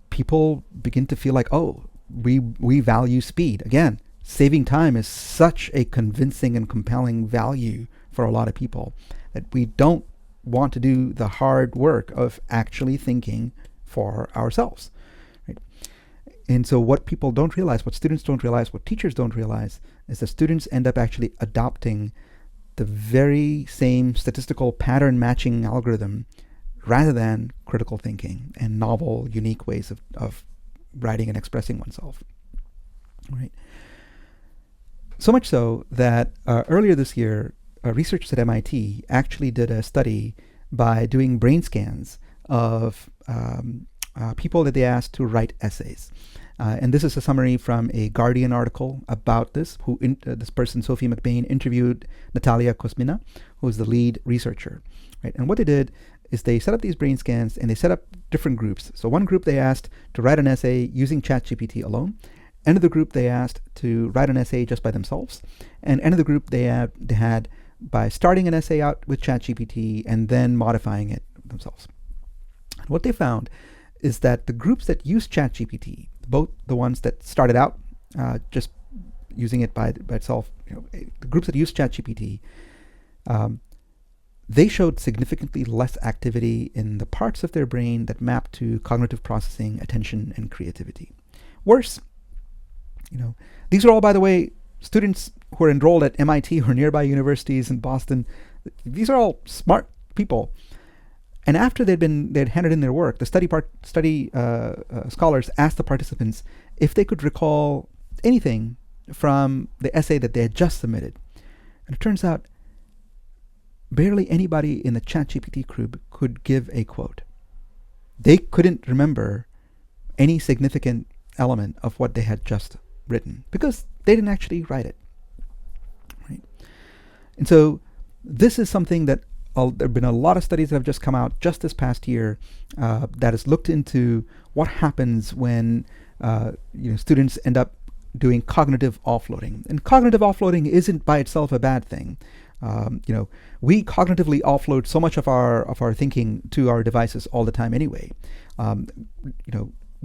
people begin to feel like, oh, we value speed. Again, saving time is such a convincing and compelling value for a lot of people that we don't want to do the hard work of actually thinking for ourselves, right? And so what people don't realize, what students don't realize, what teachers don't realize, is that students end up actually adopting the very same statistical pattern matching algorithm rather than critical thinking and novel, unique ways of writing and expressing oneself, right? So much so that earlier this year, researchers at MIT actually did a study by doing brain scans of people that they asked to write essays. And this is a summary from a Guardian article about this. This person, Sophie McBain, interviewed Natalia Kosmina, who is the lead researcher. Right? And what they did is they set up these brain scans and they set up different groups. So one group they asked to write an essay using ChatGPT alone. Another group they asked to write an essay just by themselves. And another group they had by starting an essay out with ChatGPT and then modifying it themselves. And what they found is that the groups that use ChatGPT, both the ones that started out just using it by itself, the groups that use ChatGPT, they showed significantly less activity in the parts of their brain that map to cognitive processing, attention, and creativity. Worse, these are all, by the way, students who are enrolled at MIT or nearby universities in Boston, These are all smart people. And after they'd handed in their work, the study scholars asked the participants if they could recall anything from the essay that they had just submitted. And it turns out barely anybody in the ChatGPT group could give a quote. They couldn't remember any significant element of what they had just written because they didn't actually write it. Right? And so this is something that there have been a lot of studies that have just come out just this past year that has looked into what happens when students end up doing cognitive offloading. And cognitive offloading isn't by itself a bad thing. We cognitively offload so much of our thinking to our devices all the time anyway.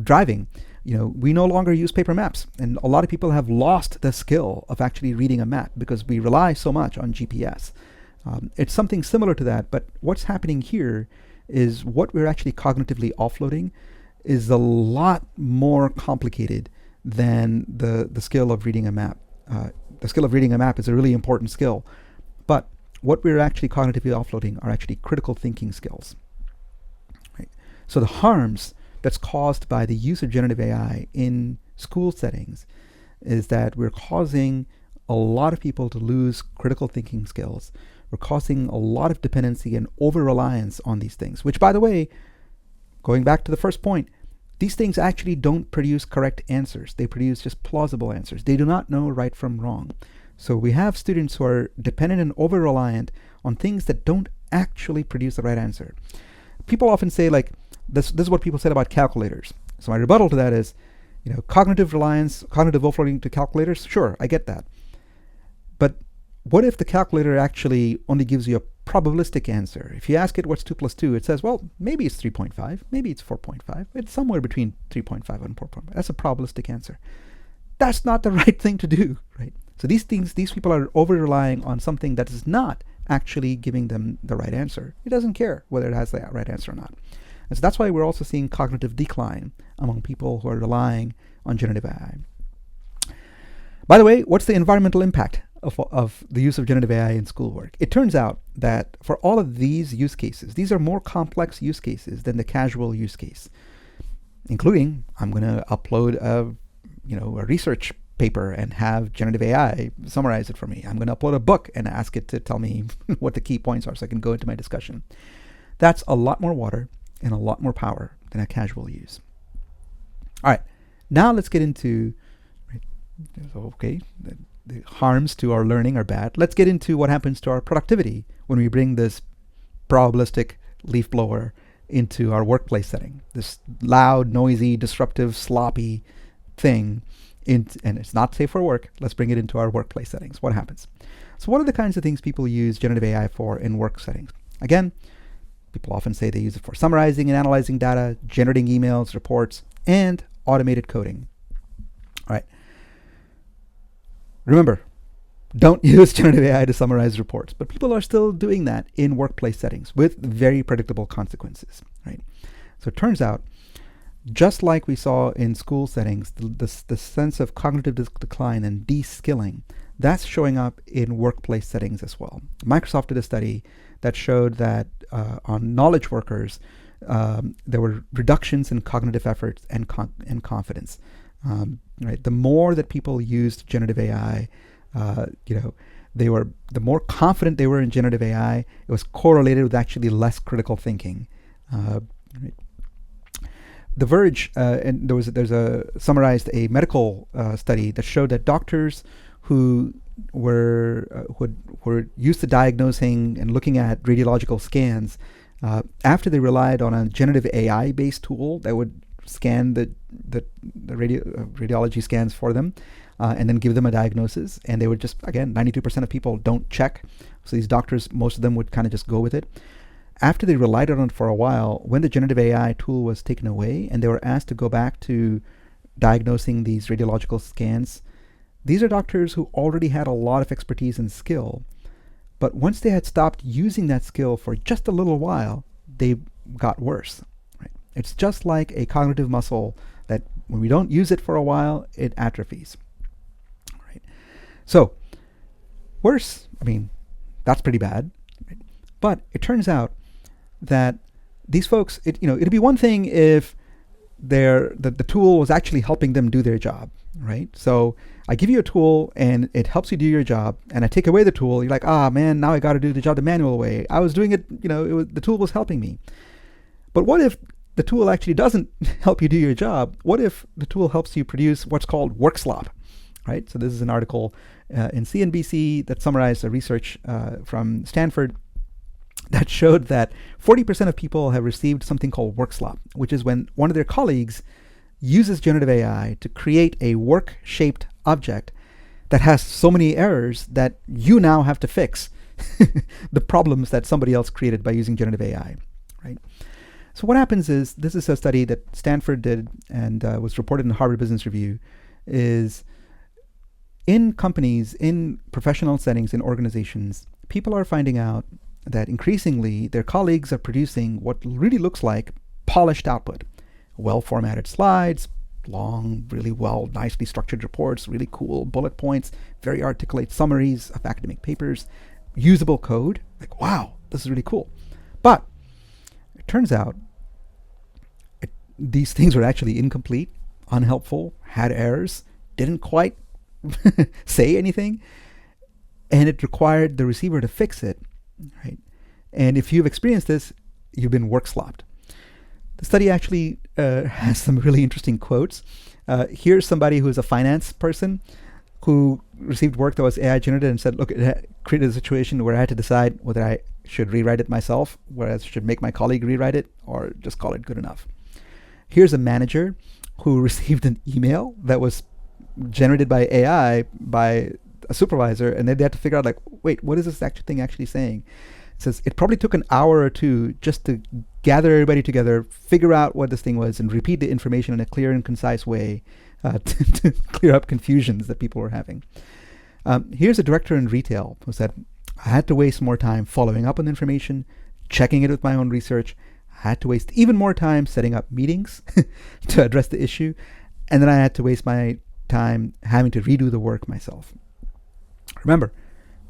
Driving, we no longer use paper maps, and a lot of people have lost the skill of actually reading a map because we rely so much on GPS. It's something similar to that, but what's happening here is what we're actually cognitively offloading is a lot more complicated than the skill of reading a map. The skill of reading a map is a really important skill, but what we're actually cognitively offloading are actually critical thinking skills. Right? So the harms that's caused by the use of generative AI in school settings is that we're causing a lot of people to lose critical thinking skills. We're causing a lot of dependency and over-reliance on these things, which, by the way, going back to the first point, these things actually don't produce correct answers. They produce just plausible answers. They do not know right from wrong. So we have students who are dependent and over-reliant on things that don't actually produce the right answer. People often say, like, this is what people said about calculators. So my rebuttal to that is, cognitive reliance, cognitive offloading to calculators, sure, I get that. But what if the calculator actually only gives you a probabilistic answer? If you ask it what's 2 plus 2, it says, well, maybe it's 3.5, maybe it's 4.5. It's somewhere between 3.5 and 4.5. That's a probabilistic answer. That's not the right thing to do, right? So these people are over-relying on something that is not actually giving them the right answer. It doesn't care whether it has the right answer or not. And so that's why we're also seeing cognitive decline among people who are relying on generative AI. By the way, what's the environmental impact of the use of generative AI in schoolwork? It turns out that for all of these use cases, these are more complex use cases than the casual use case, including I'm going to upload a research paper and have generative AI summarize it for me. I'm going to upload a book and ask it to tell me what the key points are so I can go into my discussion. That's a lot more water and a lot more power than a casual use. All right, now let's get into, okay, the harms to our learning are bad. Let's get into what happens to our productivity when we bring this probabilistic leaf blower into our workplace setting. This loud, noisy, disruptive, sloppy thing, and it's not safe for work. Let's bring it into our workplace settings. What happens? So what are the kinds of things people use generative AI for in work settings? Again, people often say they use it for summarizing and analyzing data, generating emails, reports, and automated coding. All right. Remember, don't use generative AI to summarize reports, but people are still doing that in workplace settings with very predictable consequences, right? So it turns out, just like we saw in school settings, the sense of cognitive decline and de-skilling, that's showing up in workplace settings as well. Microsoft did a study that showed that on knowledge workers, there were reductions in cognitive efforts and confidence. Right, the more that people used generative AI, the more confident they were in generative AI. It was correlated with actually less critical thinking. Right. The Verge and there's summarized a medical study that showed that doctors who were used to diagnosing and looking at radiological scans, after they relied on a generative AI based tool that would scan the radiology scans for them and then give them a diagnosis, and they would just, again, 92% of people don't check. So these doctors, most of them would kind of just go with it. After they relied on it for a while, when the generative AI tool was taken away and they were asked to go back to diagnosing these radiological scans, these are doctors who already had a lot of expertise and skill, but once they had stopped using that skill for just a little while, they got worse. Right? It's just like a cognitive muscle that when we don't use it for a while, it atrophies. Right? So, worse, I mean, that's pretty bad. Right? But it turns out that these folks, it'd be one thing if the tool was actually helping them do their job, right? So I give you a tool and it helps you do your job, and I take away the tool. You're like, ah, man, now I got to do the job the manual way. I was doing it, the tool was helping me. But what if the tool actually doesn't help you do your job? What if the tool helps you produce what's called work slop, right? So this is an article in CNBC that summarized a research from Stanford that showed that 40% of people have received something called work slop, which is when one of their colleagues uses generative AI to create a work-shaped object that has so many errors that you now have to fix the problems that somebody else created by using generative AI, right? So what happens is, this is a study that Stanford did and was reported in Harvard Business Review, is in companies, in professional settings, in organizations, people are finding out that increasingly their colleagues are producing what really looks like polished output. Well-formatted slides, long, really well, nicely structured reports, really cool bullet points, very articulate summaries of academic papers, usable code. Like, wow, this is really cool. But it turns out these things were actually incomplete, unhelpful, had errors, didn't quite say anything, and it required the receiver to fix it, right? And if you've experienced this, you've been work slopped. The study actually has some really interesting quotes. Here's somebody who's a finance person who received work that was AI generated and said, look, it created a situation where I had to decide whether I should rewrite it myself, whether I should make my colleague rewrite it, or just call it good enough. Here's a manager who received an email that was generated by AI by a supervisor, and they had to figure out, like, wait, what is this thing actually saying? It says it probably took an hour or two just to gather everybody together, figure out what this thing was, and repeat the information in a clear and concise way to clear up confusions that people were having. Here's a director in retail who said, I had to waste more time following up on information, checking it with my own research. I had to waste even more time setting up meetings to address the issue, and then I had to waste my time having to redo the work myself. Remember,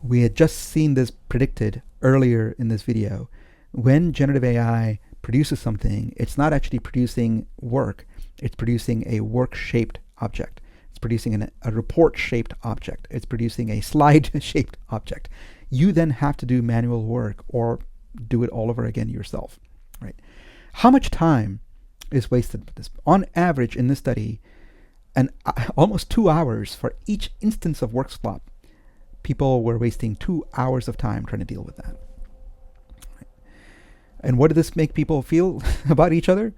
we had just seen this predicted earlier in this video. When generative AI produces something, it's not actually producing work, it's producing a work-shaped object. It's producing a report-shaped object. It's producing a slide-shaped object. You then have to do manual work or do it all over again yourself, right? How much time is wasted with this? On average, in this study, almost 2 hours for each instance of work slop. People were wasting 2 hours of time trying to deal with that. Right. And what did this make people feel about each other?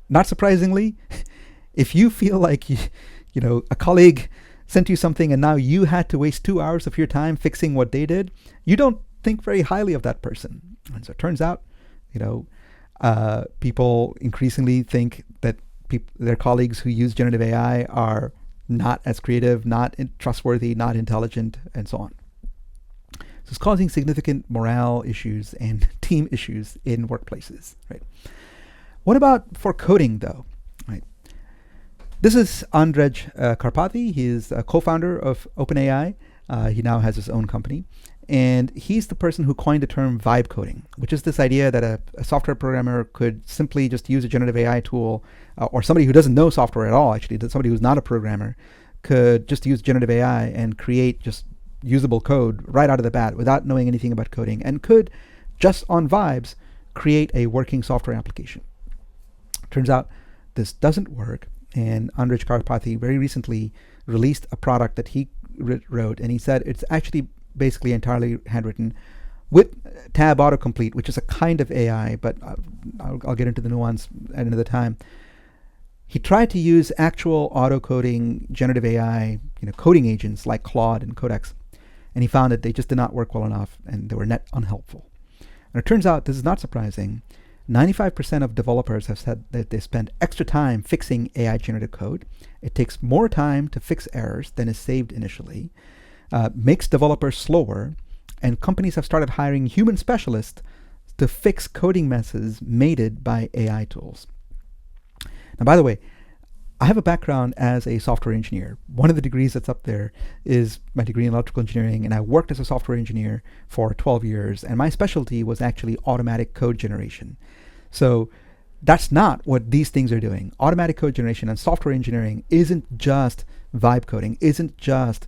Not surprisingly, if you feel like a colleague sent you something and now you had to waste 2 hours of your time fixing what they did, you don't think very highly of that person. And so it turns out, people increasingly think that their colleagues who use generative AI are not as creative, not trustworthy, not intelligent, and so on. So it's causing significant morale issues and team issues in workplaces, right? What about for coding, though, right? This is Andrej Karpathy. He is a co-founder of OpenAI. He now has his own company. And he's the person who coined the term vibe coding, which is this idea that a software programmer could simply just use a generative AI tool, or somebody who doesn't know software at all, actually, somebody who's not a programmer, could just use generative AI and create just usable code right out of the bat without knowing anything about coding, and could, just on vibes, create a working software application. Turns out this doesn't work, and Andrej Karpathy very recently released a product that he wrote, and he said it's actually basically entirely handwritten with tab autocomplete, which is a kind of AI, but I'll get into the nuance at another time. He tried to use actual auto-coding generative AI, coding agents like Claude and Codex, and he found that they just did not work well enough, and they were net unhelpful. And it turns out, this is not surprising, 95% of developers have said that they spend extra time fixing AI-generated code. It takes more time to fix errors than is saved initially, makes developers slower, and companies have started hiring human specialists to fix coding messes made by AI tools. Now, by the way, I have a background as a software engineer. One of the degrees that's up there is my degree in electrical engineering, and I worked as a software engineer for 12 years, and my specialty was actually automatic code generation. So that's not what these things are doing. Automatic code generation and software engineering isn't just vibe coding, isn't just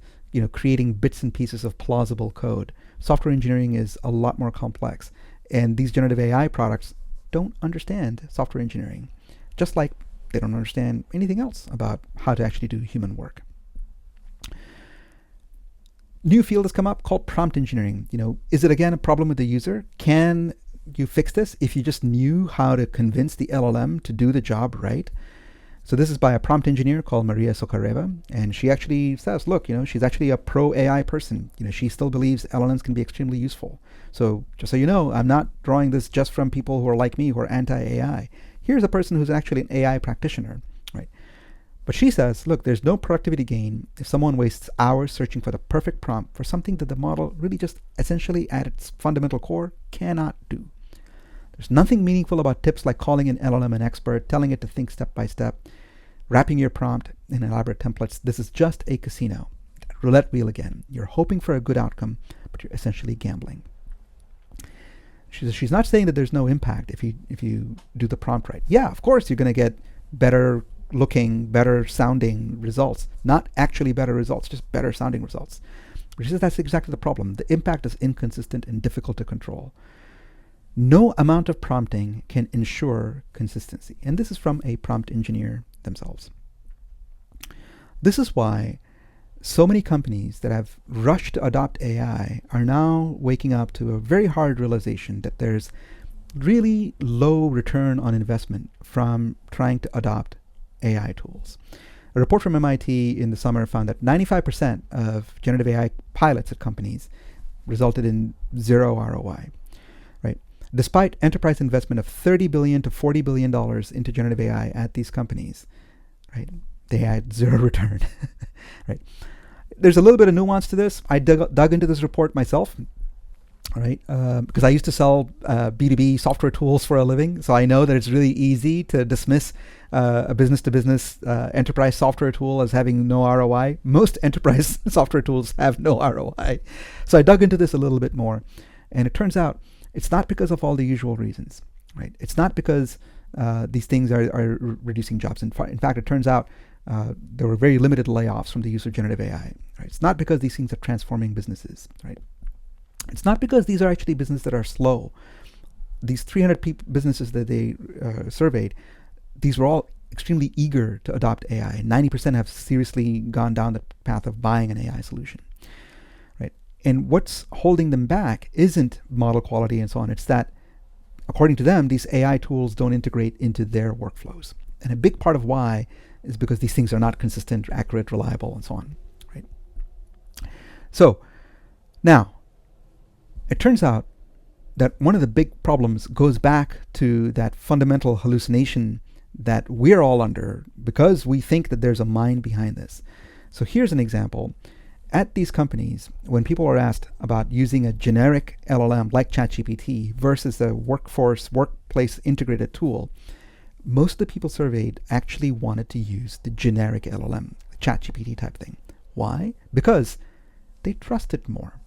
creating bits and pieces of plausible code. Software engineering is a lot more complex, and these generative AI products don't understand software engineering, just like they don't understand anything else about how to actually do human work. New field has come up called prompt engineering. Is it again a problem with the user? Can you fix this if you just knew how to convince the LLM to do the job right? So this is by a prompt engineer called Maria Sokareva, and she actually says, look, she's actually a pro AI person. She still believes LLMs can be extremely useful. So just so you know, I'm not drawing this just from people who are like me, who are anti-AI. Here's a person who's actually an AI practitioner, right? But she says, look, there's no productivity gain if someone wastes hours searching for the perfect prompt for something that the model really just essentially at its fundamental core cannot do. There's nothing meaningful about tips like calling an LLM an expert, telling it to think step by step, wrapping your prompt in elaborate templates. This is just a casino. Roulette wheel again. You're hoping for a good outcome, but you're essentially gambling. She's not saying that there's no impact if you do the prompt right. Yeah, of course you're going to get better looking, better sounding results. Not actually better results, just better sounding results. But she says that's exactly the problem. The impact is inconsistent and difficult to control. No amount of prompting can ensure consistency. And this is from a prompt engineer themselves. This is why so many companies that have rushed to adopt AI are now waking up to a very hard realization that there's really low return on investment from trying to adopt AI tools. A report from MIT in the summer found that 95% of generative AI pilots at companies resulted in zero ROI, right? Despite enterprise investment of $30 billion to $40 billion into generative AI at these companies, right? They had zero return, right? There's a little bit of nuance to this. I dug into this report myself, right? Because I used to sell B2B software tools for a living. So I know that it's really easy to dismiss a business-to-business enterprise software tool as having no ROI. Most enterprise software tools have no ROI. So I dug into this a little bit more. And it turns out it's not because of all the usual reasons, right? It's not because these things are reducing jobs. In fact, it turns out there were very limited layoffs from the use of generative AI. Right? It's not because these things are transforming businesses. Right? It's not because these are actually businesses that are slow. These 300 businesses that they surveyed, these were all extremely eager to adopt AI. 90% have seriously gone down the path of buying an AI solution. Right? And what's holding them back isn't model quality and so on. It's that, according to them, these AI tools don't integrate into their workflows. And a big part of why is because these things are not consistent, accurate, reliable, and so on. Right? So now, it turns out that one of the big problems goes back to that fundamental hallucination that we're all under because we think that there's a mind behind this. So here's an example. At these companies, when people are asked about using a generic LLM like ChatGPT versus a workplace integrated tool, most of the people surveyed actually wanted to use the generic LLM, ChatGPT type thing. Why? Because they trust it more.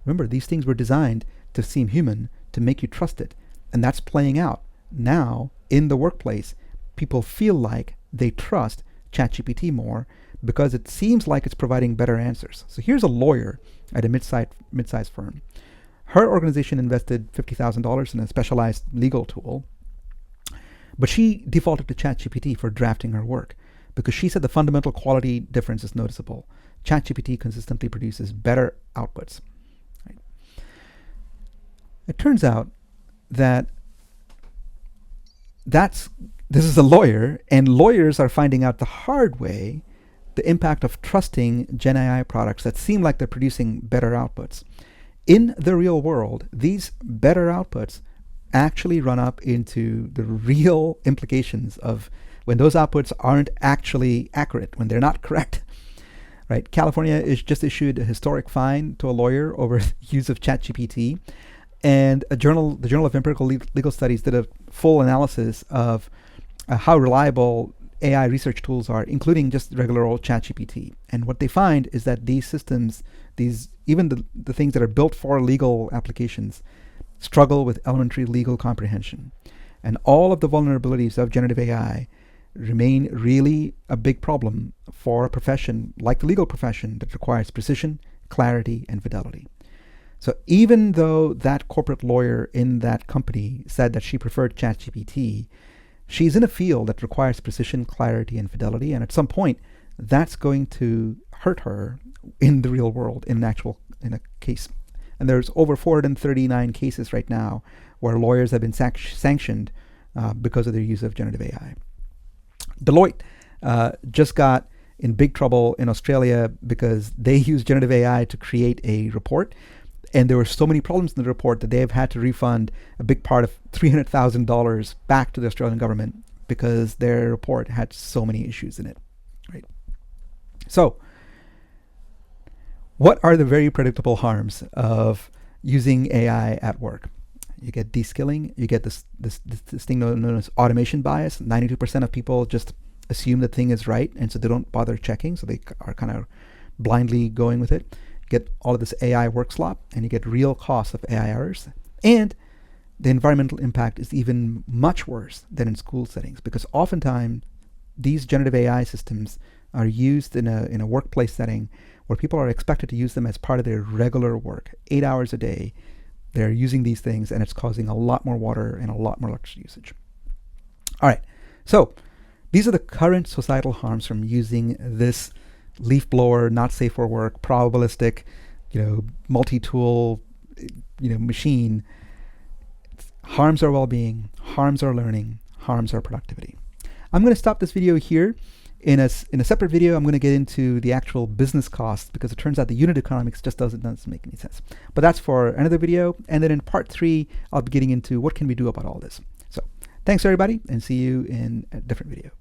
Remember, these things were designed to seem human, to make you trust it. And that's playing out. Now, in the workplace, people feel like they trust ChatGPT more because it seems like it's providing better answers. So here's a lawyer at a mid-sized firm. Her organization invested $50,000 in a specialized legal tool, but she defaulted to ChatGPT for drafting her work because she said the fundamental quality difference is noticeable. ChatGPT consistently produces better outputs. Right? It turns out that this is a lawyer, and lawyers are finding out the hard way the impact of trusting GenAI products that seem like they're producing better outputs. In the real world, these better outputs actually run up into the real implications of when those outputs aren't actually accurate, when they're not correct. Right? California is just issued a historic fine to a lawyer over the use of ChatGPT, and the Journal of Empirical Legal Studies did a full analysis of how reliable AI research tools are, including just regular old ChatGPT. And what they find is that these systems, even the things that are built for legal applications, struggle with elementary legal comprehension. And all of the vulnerabilities of generative AI remain really a big problem for a profession like the legal profession that requires precision, clarity, and fidelity. So even though that corporate lawyer in that company said that she preferred ChatGPT, she's in a field that requires precision, clarity, and fidelity, and at some point, that's going to hurt her in the real world, in a case. And there's over 439 cases right now where lawyers have been sanctioned because of their use of generative AI. Deloitte just got in big trouble in Australia because they used generative AI to create a report. And there were so many problems in the report that they have had to refund a big part of $300,000 back to the Australian government because their report had so many issues in it. Right. So, what are the very predictable harms of using AI at work? You get de-skilling. You get this thing known as automation bias. 92% of people just assume the thing is right, and so they don't bother checking. So they are kind of blindly going with it. Get all of this AI work slop, and you get real costs of AI errors. And the environmental impact is even much worse than in school settings, because oftentimes these generative AI systems are used in a workplace setting where people are expected to use them as part of their regular work, 8 hours a day. They're using these things, and it's causing a lot more water and a lot more electricity usage. All right, so these are the current societal harms from using this leaf blower, not safe for work, probabilistic, multi-tool, machine. Harms our well-being, harms our learning, harms our productivity. I'm going to stop this video here. In a separate video, I'm going to get into the actual business costs, because it turns out the unit economics just doesn't make any sense. But that's for another video. And then in part 3, I'll be getting into what can we do about all this. So thanks everybody, and see you in a different video.